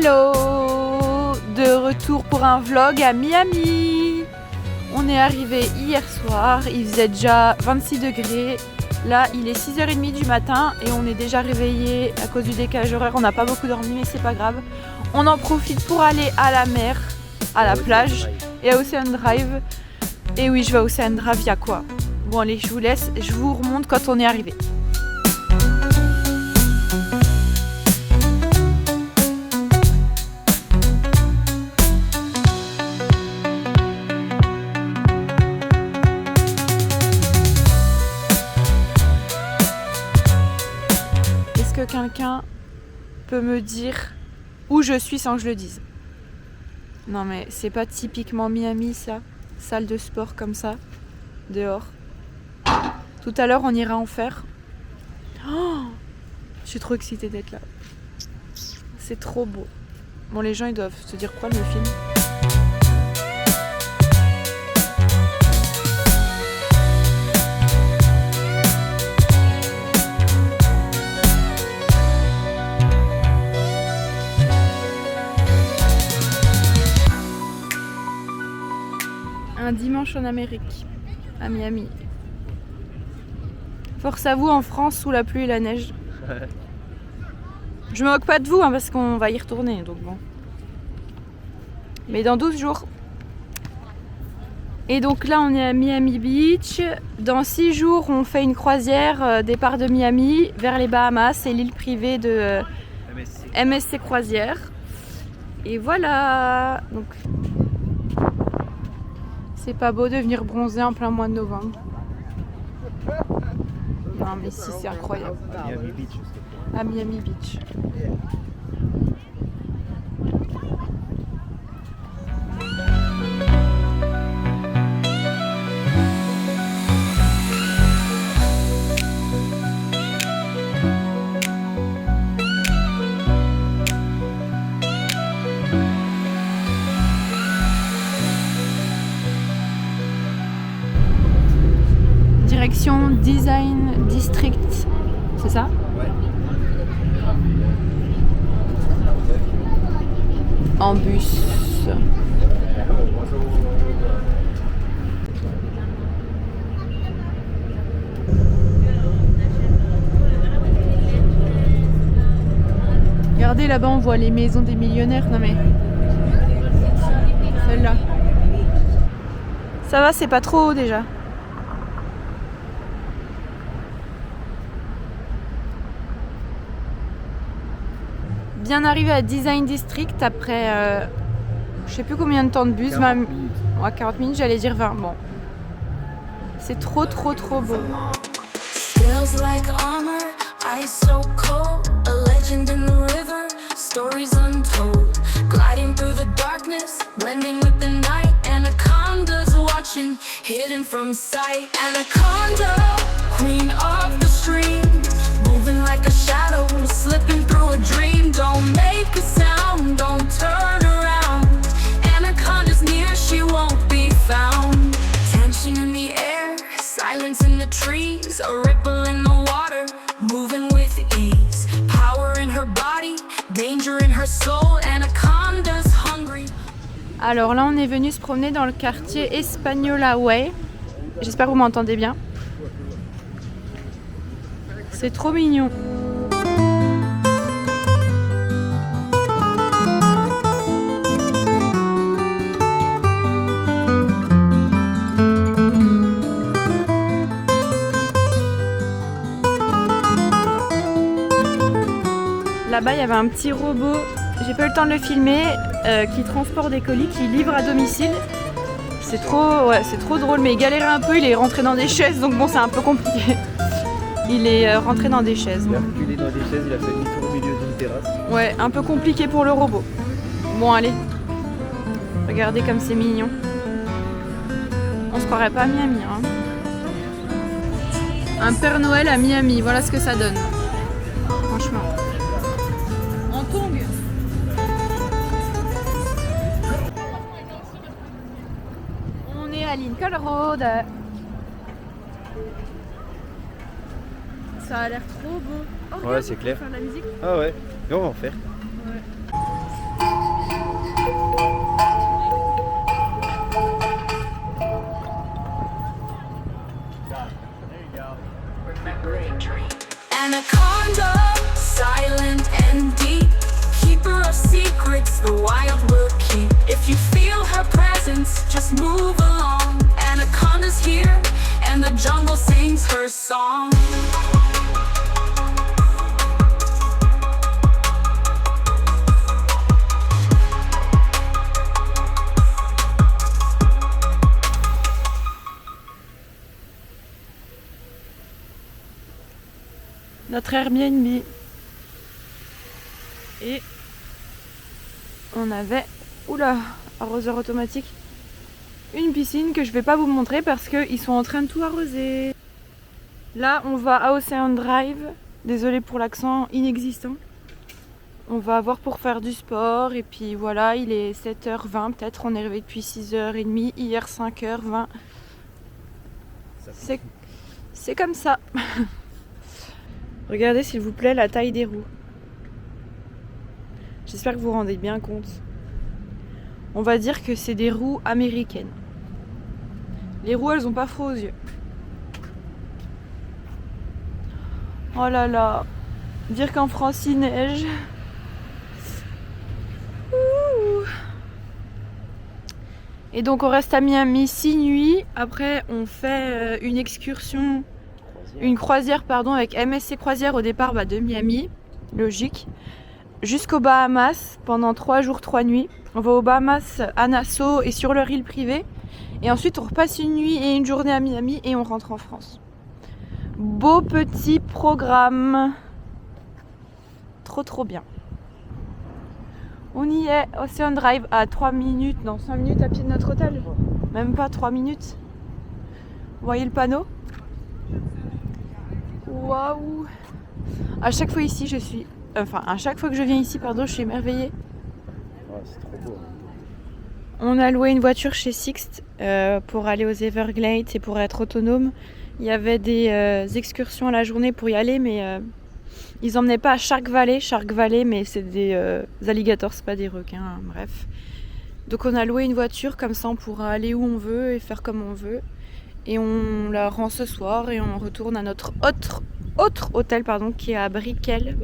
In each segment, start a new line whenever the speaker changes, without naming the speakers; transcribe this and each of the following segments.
Hello! De retour pour un vlog à Miami. On est arrivé hier soir, il faisait déjà 26 degrés. Là, il est 6h30 du matin et on est déjà réveillé à cause du décalage horaire. On n'a pas beaucoup dormi, mais c'est pas grave. On en profite pour aller à la mer, à la plage et à Ocean Drive. Et oui, je vais à Ocean Drive, il y a quoi? Bon allez, je vous laisse, je vous remonte quand on est arrivé. Est-ce que quelqu'un peut me dire où je suis sans que je le dise? Non mais c'est pas typiquement Miami ça, salle de sport comme ça, dehors. Tout à l'heure on ira en faire. Oh, je suis trop excitée d'être là. C'est trop beau. Bon les gens ils doivent se dire quoi le film? Un dimanche en Amérique, à Miami. Force à vous en France sous la pluie et la neige. Je me moque pas de vous hein, parce qu'on va y retourner donc bon. Mais dans 12 jours. Et donc là on est à Miami Beach. Dans 6 jours on fait une croisière départ de Miami vers les Bahamas. C'est l'île privée de MSC Croisière. Et voilà. Donc c'est pas beau de venir bronzer en plein mois de novembre. Non mais si c'est incroyable.
Miami Beach.
À Miami Beach. Direction Design District, c'est ça?
Ouais.
En bus. Regardez là-bas, on voit les maisons des millionnaires. Non mais celle-là. Ça va, c'est pas trop haut déjà. Bien arrivé à Design District après je sais plus combien de temps de bus,
40 minutes.
Ouais, 40 minutes, j'allais dire 20. Bon, c'est trop beau.
Feels like armor, ice so cold, a legend in the river, stories untold, gliding through the darkness, blending with the night, anacondas watching, hidden from sight, anaconda, queen of the streams, moving like a shadow, slipping through a dream, don't make a sound, don't turn around, anaconda's near, she won't be found, tension in the air, silence in the trees, a ripple in the water, moving with ease, power in her body, danger in her soul, anaconda's hungry.
Alors là, on est venu se promener dans le quartier Espanola Way. J'espère que vous m'entendez bien. C'est trop mignon. Là-bas, il y avait un petit robot, j'ai pas eu le temps de le filmer, qui transporte des colis, qui livre à domicile. C'est trop drôle, mais il galérait un peu, il est rentré dans des chaises, donc bon, c'est un peu compliqué. Il est rentré dans des chaises.
Il a reculé dans des chaises, il a fait demi-tour au milieu d'une terrasse. Ouais,
un peu compliqué pour le robot. Bon, allez. Regardez comme c'est mignon. On se croirait pas à Miami, hein. Un Père Noël à Miami, voilà ce que ça donne. Franchement. En tongs. On est à Lincoln Road. Ça a l'air trop beau. Oh,
ouais, c'est clair.
Faire de la musique.
Ah ouais, et on va en faire.
Ouais.
the wild will keep. If you feel her presence, just move along. Anaconda's here, and the jungle sings her song.
Notre Airbnb. Et on avait, oula, arroseur automatique, une piscine que je vais pas vous montrer parce qu'ils sont en train de tout arroser. Là, on va à Ocean Drive. Désolée pour l'accent inexistant. On va voir pour faire du sport. Et puis voilà, il est 7h20 peut-être. On est arrivé depuis 6h30. Hier 5h20. C'est comme ça. Regardez s'il vous plaît la taille des roues. J'espère que vous vous rendez bien compte. On va dire que c'est des roues américaines. Les roues, elles ont pas froid aux yeux. Oh là là. Dire qu'en France il neige. Ouh. Et donc on reste à Miami 6 nuits. Après on fait une excursion, une croisière avec MSC Croisière au départ de Miami. Logique. Jusqu'aux Bahamas pendant 3 jours 3 nuits. On va aux Bahamas à Nassau et sur leur île privée. Et ensuite on repasse une nuit et une journée à Miami et on rentre en France. Beau petit programme. Trop bien. On y est, Ocean Drive à 3 minutes, non 5 minutes à pied de notre hôtel. Même pas 3 minutes. Vous voyez le panneau? Waouh. À chaque fois ici à chaque fois que je viens ici, je suis émerveillée.
Ouais, c'est trop beau.
On a loué une voiture chez Sixt pour aller aux Everglades et pour être autonome. Il y avait des excursions à la journée pour y aller, mais ils emmenaient pas à Shark Valley, mais c'est des alligators, c'est pas des requins, bref. Donc on a loué une voiture, comme ça on pourra aller où on veut et faire comme on veut. Et on la rend ce soir et on retourne à notre autre hôtel qui est à Brickell.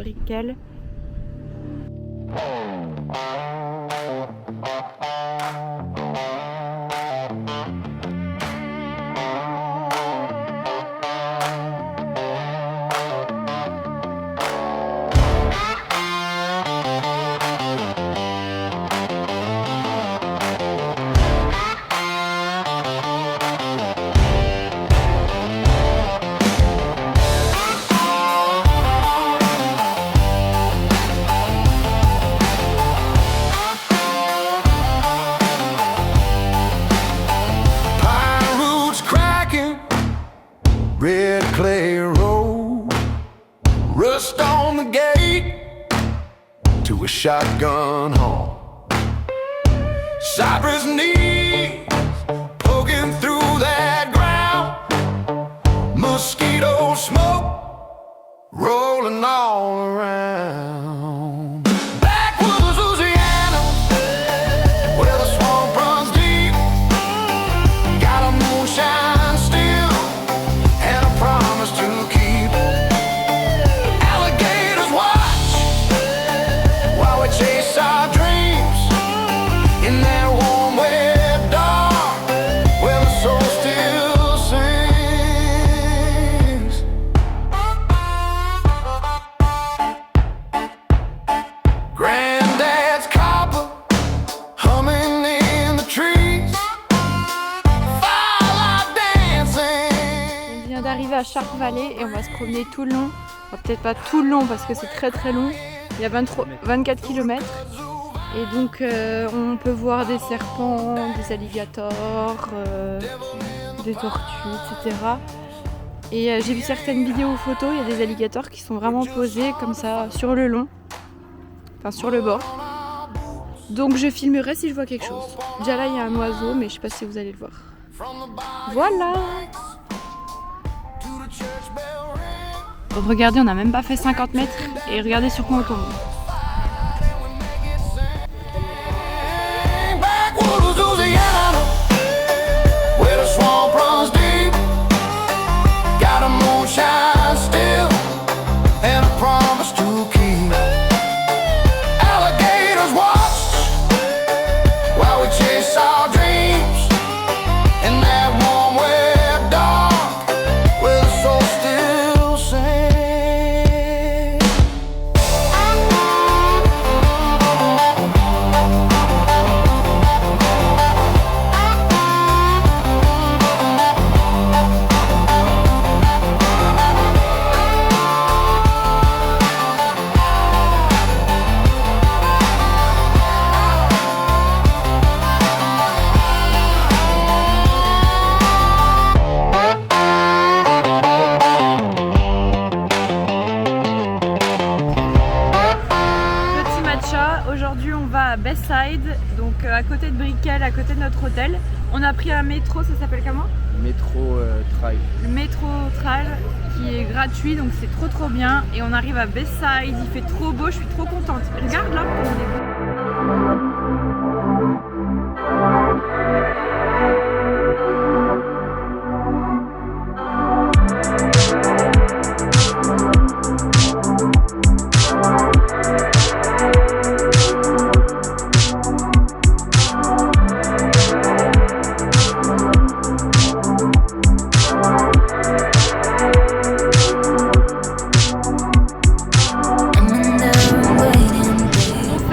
Red clay road, rust on the gate to a shotgun home. Cypress knees poking through that ground, mosquito smoke rolling all around. Backwoods Louisiana, where the swamp runs deep, got a moonshine still and a promise to keep. Alligators watch while we chase our dreams in that warm wet dark where the soul still sings. Granddad's copper humming in the trees, firelight dancing.
On vient d'arriver à Shark Valley et on va se promener tout le long. Enfin, peut-être pas tout le long parce que c'est très long. Il y a 24 km. Et donc on peut voir des serpents, des alligators, des tortues, etc. Et j'ai vu certaines vidéos ou photos, il y a des alligators qui sont vraiment posés comme ça sur le long, enfin sur le bord. Donc je filmerai si je vois quelque chose. Déjà là il y a un oiseau mais je sais pas si vous allez le voir. Voilà. Regardez, on n'a même pas fait 50 mètres et regardez sur quoi on tombe.
Backwoods Louisiana, where the swamp runs deep, got a moonshine still and a promise to keep. Alligators watch
aujourd'hui on va à Bayside, donc à côté de Brickell, à côté de notre hôtel. On a pris un métro, ça s'appelle comment?
Métro Trail.
Le métro Trail qui est gratuit, donc c'est trop bien. Et on arrive à Bayside, il fait trop beau, je suis trop contente. Regarde là, comme on est.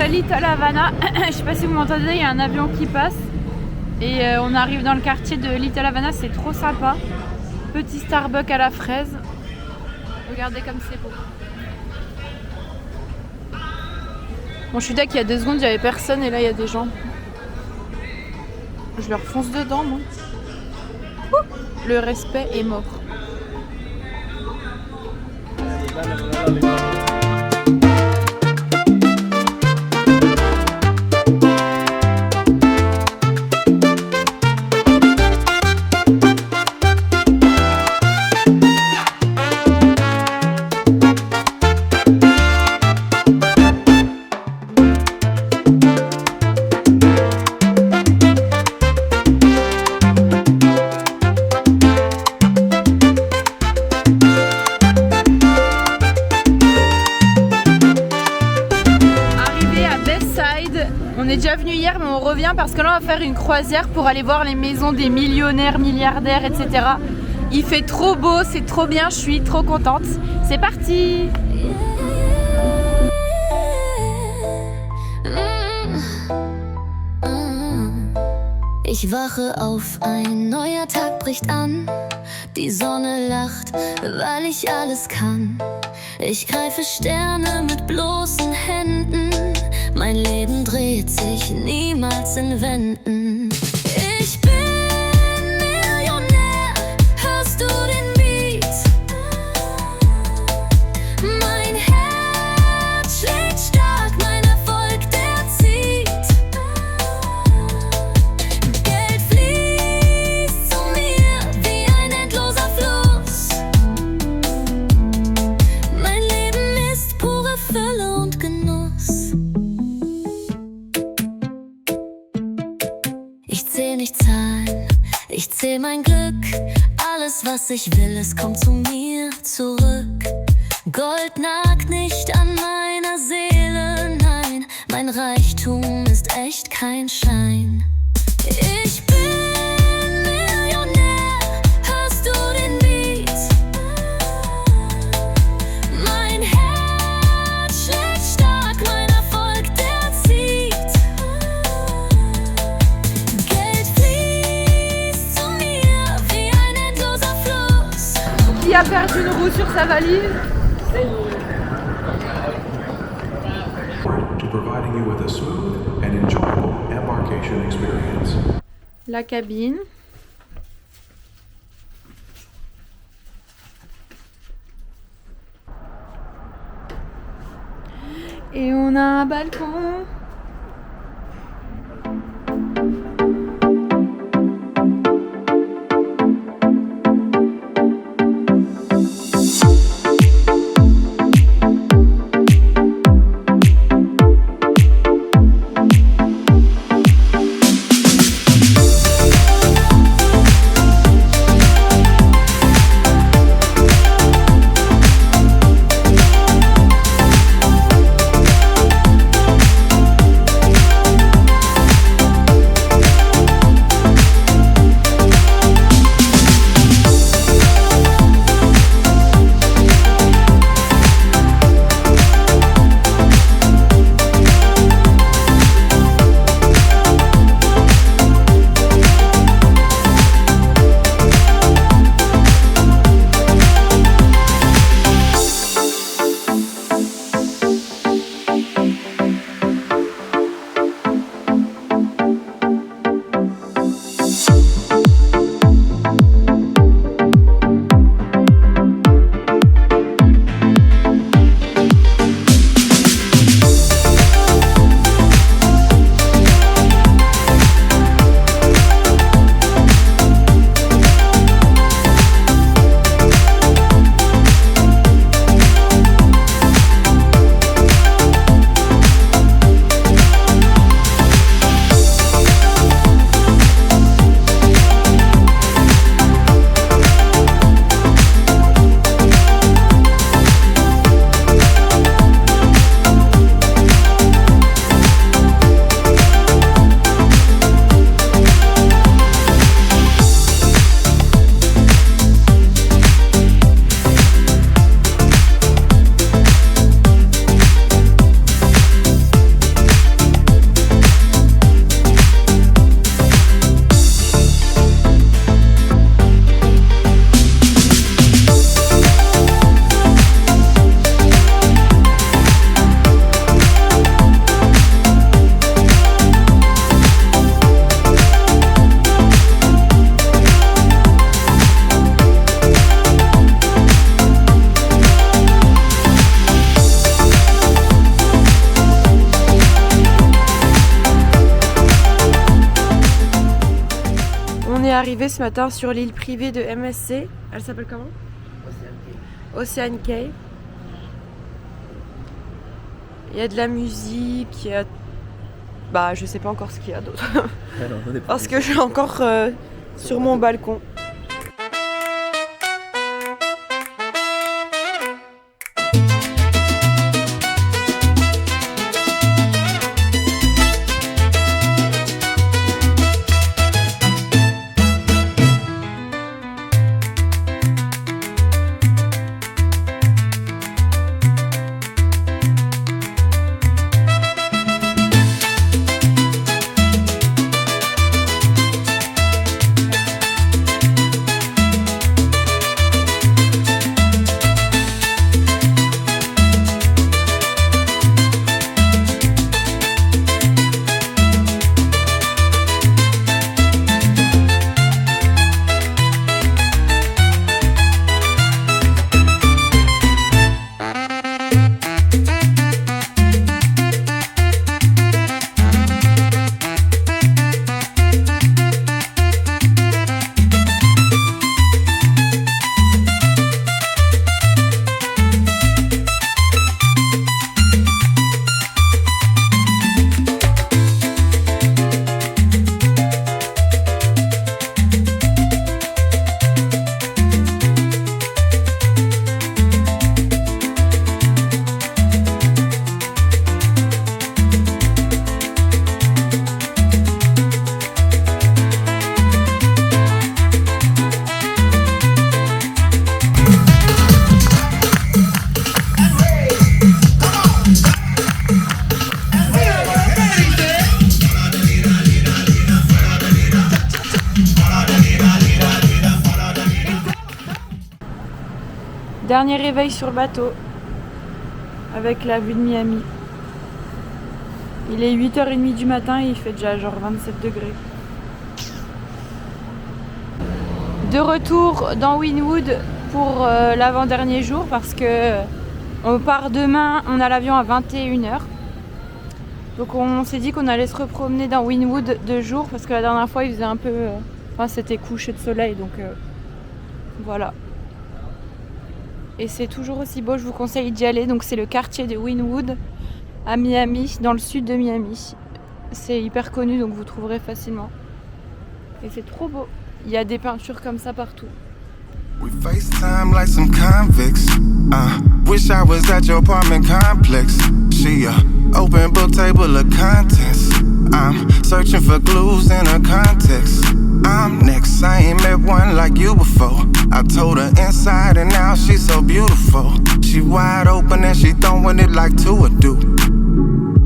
Little Havana, je sais pas si vous m'entendez, il y a un avion qui passe et on arrive dans le quartier de Little Havana, c'est trop sympa. Petit Starbucks à la fraise. Regardez comme c'est beau. Bon, je suis d'accord, il y a 2 secondes, il n'y avait personne et là il y a des gens. Je leur fonce dedans, moi. Ouh, le respect est mort. On est déjà venu hier mais on revient parce que là on va faire une croisière pour aller voir les maisons des millionnaires, milliardaires, etc. Il fait trop beau, c'est trop bien, je suis trop contente. C'est parti!
Ich wache auf, ein neuer Tag bricht an. Die Sonne lacht, weil ich alles kann. Ich greife Sterne mit bloßen Händen. Mein Leben dreht sich niemals in Wänden. Ich bin Millionär, hörst du den Beat? Mein Herz schlägt stark, mein Erfolg, der zieht. Geld fließt zu mir wie ein endloser Fluss. Mein Leben ist pure Fülle und Genuss. Ich zähl nicht Zahlen, ich zähl mein Glück. Alles, was ich will, es kommt zu mir zurück. Gold nagt nicht an meiner Seele, nein. Mein Reichtum ist echt kein Schein. Ich bin Millionär, hörst du den Beat? Mein Herz schlägt stark, mein Erfolg, der zieht. Geld fließt zu mir wie ein endloser Fluss.
Qui a perdu une roue sur sa valise?
To providing you with a smooth and enjoyable embarkation experience.
La cabine. Et on a un balcon. arrivé ce matin sur l'île privée de MSC. Elle s'appelle comment? Ocean Cay. Il y a de la musique, il y a... Bah je sais pas encore ce qu'il y a d'autre. Parce que je suis encore sur mon balcon. Dernier réveil sur bateau avec la vue de Miami. Il est 8h30 du matin et il fait déjà genre 27 degrés. De retour dans Wynwood pour l'avant-dernier jour parce que on part demain, on a l'avion à 21h. Donc on s'est dit qu'on allait se repromener dans Wynwood 2 jours parce que la dernière fois il faisait un peu... Enfin c'était coucher de soleil donc voilà. Et c'est toujours aussi beau, je vous conseille d'y aller. Donc c'est le quartier de Wynwood à Miami, dans le sud de Miami. C'est hyper connu donc vous trouverez facilement. Et c'est trop beau. Il y a des peintures comme ça partout.
We FaceTime like some convicts. Wish I was at your apartment complex. She open book table of contents. I'm searching for clues in her context. I'm next, I ain't met one like you before. I told her inside and out she's so beautiful. She wide open and she throwing it like two would do.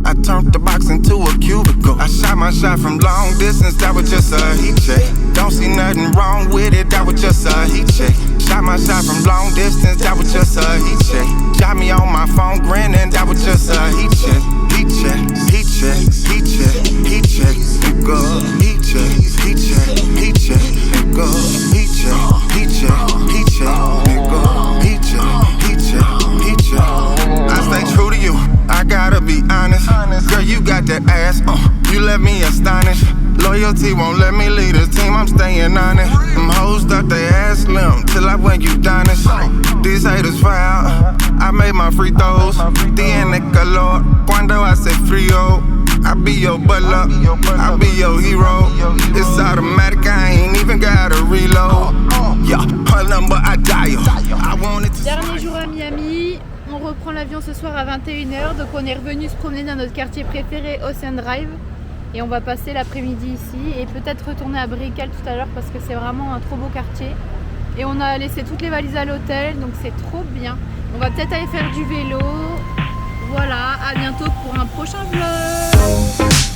I turned the box into a cubicle. I shot my shot from long distance, that was just a heat check. Don't see nothing wrong with it, that was just a heat check. Shot my shot from long distance, that was just a heat check. Shot me on my phone grinning, that was just a heat check. Heat check, heat check, heat check, heat check, and go. Heat check, heat check, heat check, and go. Heat check, heat check, heat check, and go. Heat check, heat check, heat check. I stay true to you, I gotta be honest. Girl, you got that ass, you left me astonished. Loyalty won't let me lead the team, I'm staying on it. Them hoes stuck they ass slim till I went you donish. These haters foul, I made my free throws. Tiene calor, cuando hace frío. I be your butler, I be your hero. It's automatic, I ain't even gotta reload. Yeah, her number I dial. I wanted to.
Dernier jour à Miami, on reprend l'avion ce soir à 21h. Donc on est revenu se promener dans notre quartier préféré, Ocean Drive. Et on va passer l'après-midi ici et peut-être retourner à Brickell tout à l'heure parce que c'est vraiment un trop beau quartier. Et on a laissé toutes les valises à l'hôtel, donc c'est trop bien. On va peut-être aller faire du vélo. Voilà, à bientôt pour un prochain vlog.